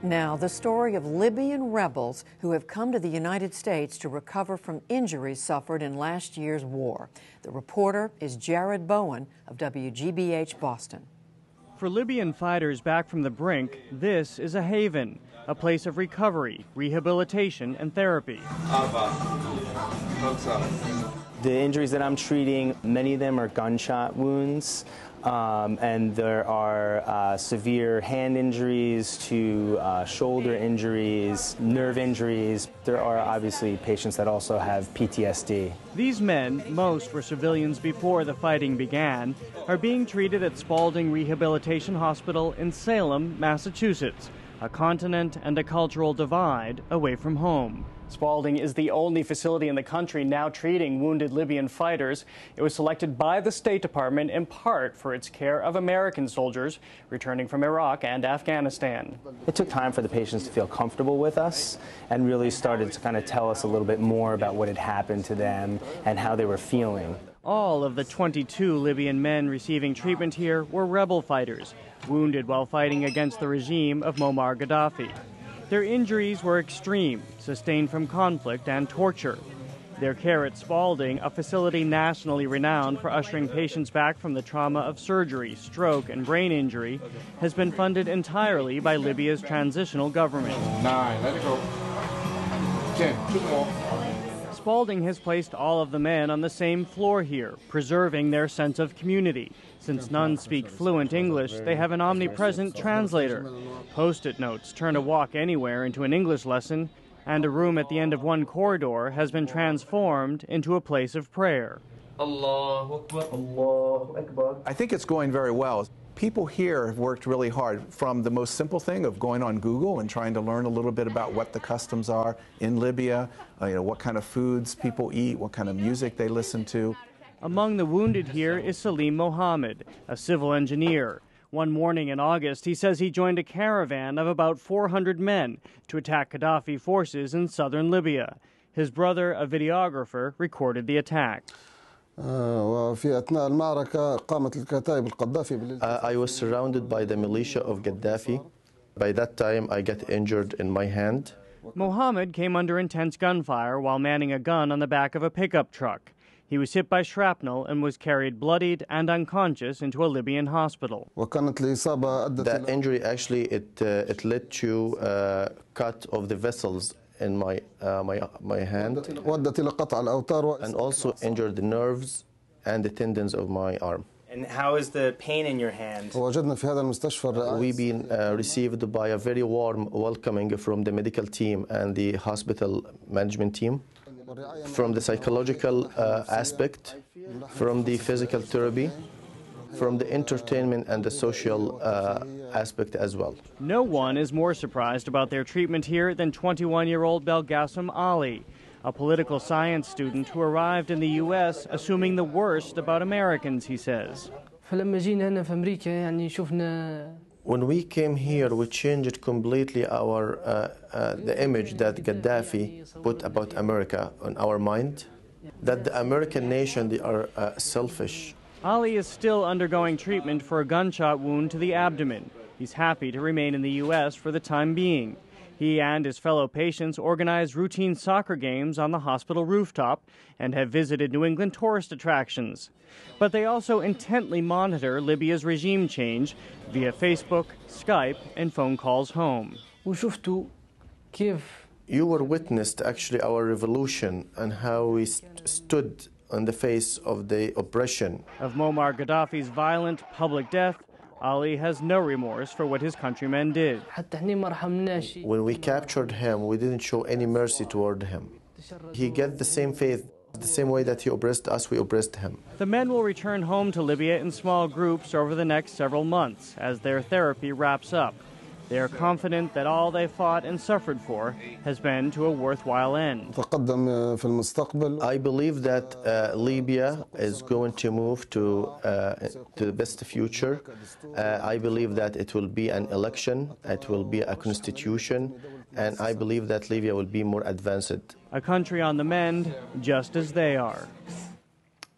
Now, the story of Libyan rebels who have come to the United States to recover from injuries suffered in last year's war. The reporter is Jared Bowen of WGBH Boston. For Libyan fighters back from the brink, this is a haven, a place of recovery, rehabilitation, and therapy. The injuries that I'm treating, many of them are gunshot wounds, and there are severe hand injuries to shoulder injuries, nerve injuries. There are obviously patients that also have PTSD. These men, most were civilians before the fighting began, are being treated at Spaulding Rehabilitation Hospital in Salem, Massachusetts, a continent and a cultural divide away from home. Spaulding is the only facility in the country now treating wounded Libyan fighters. It was selected by the State Department in part for its care of American soldiers returning from Iraq and Afghanistan. It took time for the patients to feel comfortable with us and really started to kind of tell us a little bit more about what had happened to them and how they were feeling. All of the 22 Libyan men receiving treatment here were rebel fighters, wounded while fighting against the regime of Muammar Gaddafi. Their injuries were extreme, sustained from conflict and torture. Their care at Spaulding, a facility nationally renowned for ushering patients back from the trauma of surgery, stroke, and brain injury, has been funded entirely by Libya's transitional government. 9, let it go. 10, 2 more. Spaulding has placed all of the men on the same floor here, preserving their sense of community. Since none speak fluent English, they have an omnipresent translator. Post-it notes turn a walk anywhere into an English lesson, and a room at the end of one corridor has been transformed into a place of prayer. Allahu Akbar, Allahu Akbar. I think it's going very well. People here have worked really hard, from the most simple thing of going on Google and trying to learn a little bit about what the customs are in Libya, what kind of foods people eat, what kind of music they listen to. Among the wounded here is Salim Mohammed, a civil engineer. One morning in August, he says he joined a caravan of about 400 men to attack Gaddafi forces in southern Libya. His brother, a videographer, recorded the attack. I was surrounded by the militia of Gaddafi. By that time, I got injured in my hand. Mohammed came under intense gunfire while manning a gun on the back of a pickup truck. He was hit by shrapnel and was carried bloodied and unconscious into a Libyan hospital. That injury actually it led to cut of the vessels in my hand, and also injured the nerves and the tendons of my arm. And how is the pain in your hand? We've been received by a very warm welcoming from the medical team and the hospital management team. From the psychological aspect, from the physical therapy, from the entertainment and the social aspect as well. No one is more surprised about their treatment here than 21-year-old Belgasem Ali, a political science student who arrived in the U.S. assuming the worst about Americans, he says. When we came here, we changed completely the image that Gaddafi put about America on our mind, that the American nation, they are selfish. Ali is still undergoing treatment for a gunshot wound to the abdomen. He's happy to remain in the U.S. for the time being. He and his fellow patients organize routine soccer games on the hospital rooftop and have visited New England tourist attractions. But they also intently monitor Libya's regime change via Facebook, Skype, and phone calls home. You were witnessed actually our revolution and how we stood on the face of the oppression. Of Muammar Gaddafi's violent public death, Ali has no remorse for what his countrymen did. When we captured him, we didn't show any mercy toward him. He got the same fate, the same way that he oppressed us, we oppressed him. The men will return home to Libya in small groups over the next several months as their therapy wraps up. They are confident that all they fought and suffered for has been to a worthwhile end. I believe that Libya is going to move to the best future. I believe that it will be an election, it will be a constitution, and I believe that Libya will be more advanced. A country on the mend, just as they are.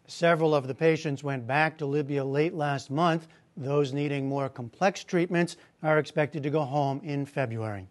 Several of the patients went back to Libya late last month. Those needing more complex treatments are expected to go home in February.